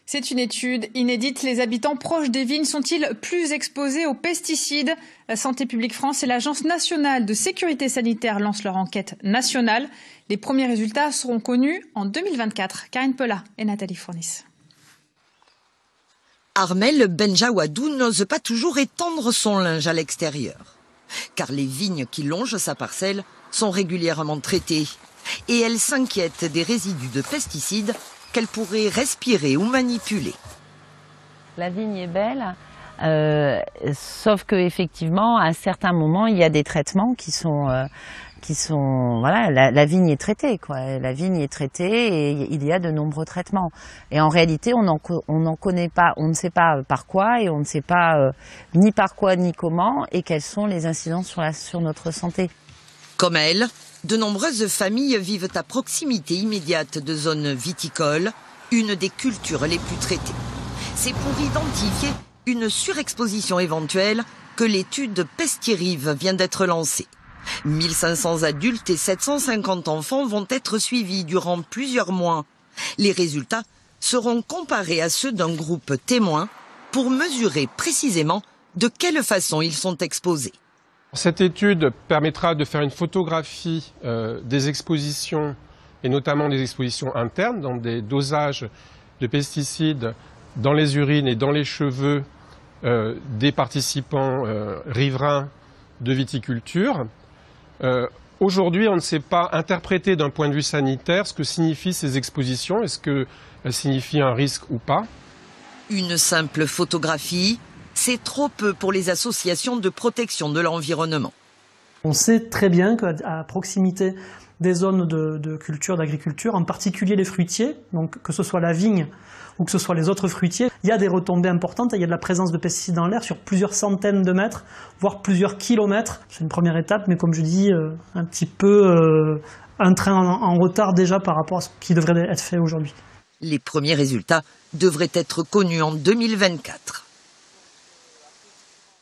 C'est une étude inédite. Les habitants proches des vignes sont-ils plus exposés aux pesticides? La Santé publique France et l'Agence nationale de sécurité sanitaire lancent leur enquête nationale. Les premiers résultats seront connus en 2024. Karine Pellat et Nathalie Fournis. Armel Benjawadou n'ose pas toujours étendre son linge à l'extérieur, car les vignes qui longent sa parcelle sont régulièrement traitées. Et elle s'inquiète des résidus de pesticides qu'elle pourrait respirer ou manipuler. La vigne est belle, sauf que effectivement, à certains moments, il y a des traitements qui sont voilà, la vigne est traitée, quoi. La vigne est traitée et il y a de nombreux traitements. Et en réalité, on n'en connaît pas, on ne sait pas par quoi et on ne sait pas ni par quoi ni comment et quelles sont les incidences sur notre santé. Comme elle, de nombreuses familles vivent à proximité immédiate de zones viticoles, une des cultures les plus traitées. C'est pour identifier une surexposition éventuelle que l'étude Pestirive vient d'être lancée. 1500 adultes et 750 enfants vont être suivis durant plusieurs mois. Les résultats seront comparés à ceux d'un groupe témoin pour mesurer précisément de quelle façon ils sont exposés. Cette étude permettra de faire une photographie des expositions, et notamment des expositions internes, dans des dosages de pesticides dans les urines et dans les cheveux des participants riverains de viticulture. Aujourd'hui, on ne sait pas interpréter d'un point de vue sanitaire ce que signifient ces expositions. Est-ce qu'elles signifient un risque ou pas? Une simple photographie, c'est trop peu pour les associations de protection de l'environnement. On sait très bien qu'à proximité des zones de culture, d'agriculture, en particulier les fruitiers, donc que ce soit la vigne ou que ce soit les autres fruitiers, il y a des retombées importantes et il y a de la présence de pesticides dans l'air sur plusieurs centaines de mètres, voire plusieurs kilomètres. C'est une première étape, mais comme je dis, un petit peu un train en retard déjà par rapport à ce qui devrait être fait aujourd'hui. Les premiers résultats devraient être connus en 2024.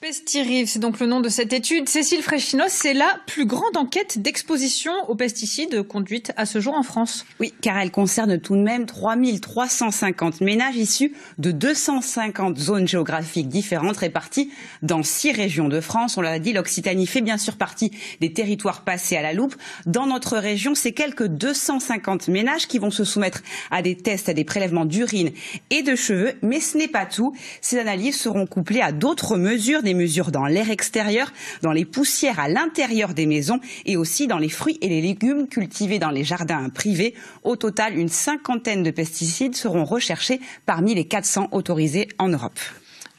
Pestirive, c'est donc le nom de cette étude. Cécile Fréchinos, c'est la plus grande enquête d'exposition aux pesticides conduite à ce jour en France. Oui, car elle concerne tout de même 3350 ménages issus de 250 zones géographiques différentes réparties dans 6 régions de France. On l'a dit, l'Occitanie fait bien sûr partie des territoires passés à la loupe. Dans notre région, c'est quelques 250 ménages qui vont se soumettre à des tests, à des prélèvements d'urine et de cheveux. Mais ce n'est pas tout. Ces analyses seront couplées à d'autres mesures, des mesures dans l'air extérieur, dans les poussières à l'intérieur des maisons et aussi dans les fruits et les légumes cultivés dans les jardins privés. Au total, une cinquantaine de pesticides seront recherchés parmi les 400 autorisés en Europe.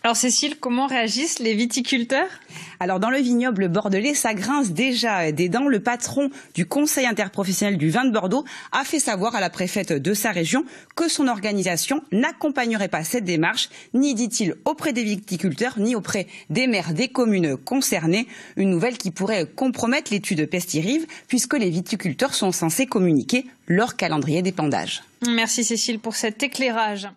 Alors Cécile, comment réagissent les viticulteurs? Alors dans le vignoble bordelais, ça grince déjà des dents. Le patron du Conseil interprofessionnel du vin de Bordeaux a fait savoir à la préfète de sa région que son organisation n'accompagnerait pas cette démarche, ni, dit-il, auprès des viticulteurs, ni auprès des maires des communes concernées. Une nouvelle qui pourrait compromettre l'étude Pestirive, puisque les viticulteurs sont censés communiquer leur calendrier d'épandage. Merci Cécile pour cet éclairage.